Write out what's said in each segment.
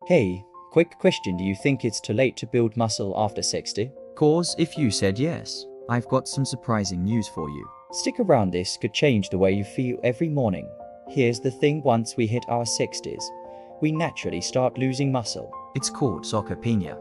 Hey, quick question, do you think it's too late to build muscle after 60? Cause if you said yes, I've got some surprising news for you. Stick around, this could change the way you feel every morning. Here's the thing, once we hit our 60s, we naturally start losing muscle. It's called sarcopenia.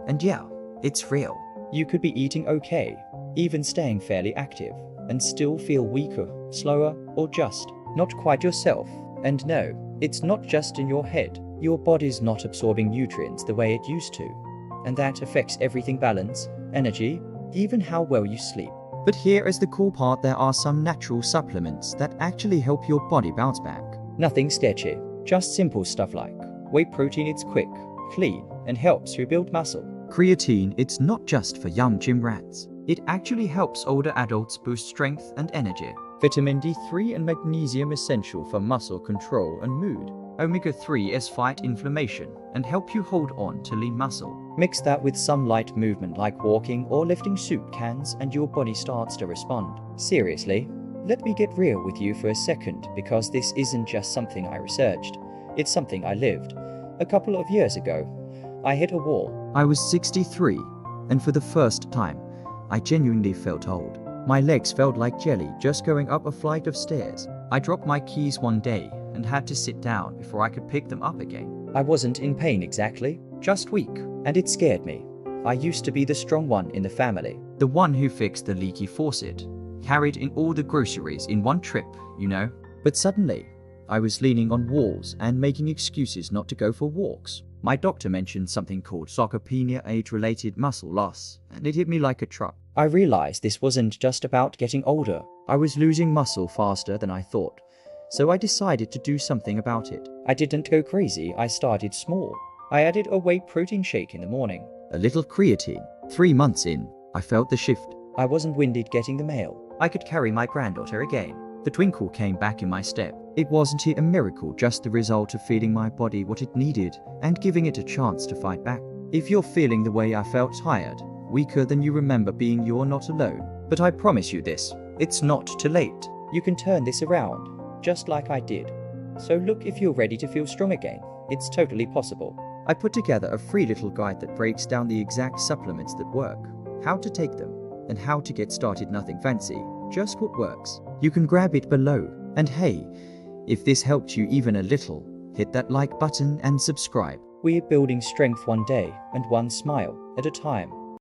And yeah, it's real. You could be eating okay, even staying fairly active, and still feel weaker, slower, or just not quite yourself. And no, it's not just in your head. Your body's not absorbing nutrients the way it used to, and that affects everything: balance, energy, even how well you sleep. But here is the cool part, there are some natural supplements that actually help your body bounce back. Nothing sketchy, just simple stuff like whey protein. It's quick, clean, and helps rebuild muscle. Creatine, it's not just for young gym rats. It actually helps older adults boost strength and energy. Vitamin D3 and magnesium, essential for muscle control and mood. Omega-3 is fight inflammation and help you hold on to lean muscle. Mix that with some light movement like walking or lifting soup cans and your body starts to respond. Seriously, let me get real with you for a second, because this isn't just something I researched. It's something I lived. A couple of years ago, I hit a wall. I was 63, and for the first time, I genuinely felt old. My legs felt like jelly just going up a flight of stairs. I dropped my keys one day and had to sit down before I could pick them up again. I wasn't in pain exactly, just weak, and it scared me. I used to be the strong one in the family. The one who fixed the leaky faucet, carried in all the groceries in one trip, you know. But suddenly, I was leaning on walls and making excuses not to go for walks. My doctor mentioned something called sarcopenia, age-related muscle loss, and it hit me like a truck. I realized this wasn't just about getting older. I was losing muscle faster than I thought. So I decided to do something about it. I didn't go crazy, I started small. I added a whey protein shake in the morning. A little creatine. 3 months in, I felt the shift. I wasn't winded getting the mail. I could carry my granddaughter again. The twinkle came back in my step. It wasn't a miracle, just the result of feeding my body what it needed and giving it a chance to fight back. If you're feeling the way I felt, tired, weaker than you remember being, you're not alone. But I promise you this, it's not too late. You can turn this around, just like I did. So look, if you're ready to feel strong again, it's totally possible. I put together a free little guide that breaks down the exact supplements that work, how to take them, and how to get started. Nothing fancy, just what works. You can grab it below. And hey, if this helped you even a little, hit that like button and subscribe. We're building strength one day and one smile at a time.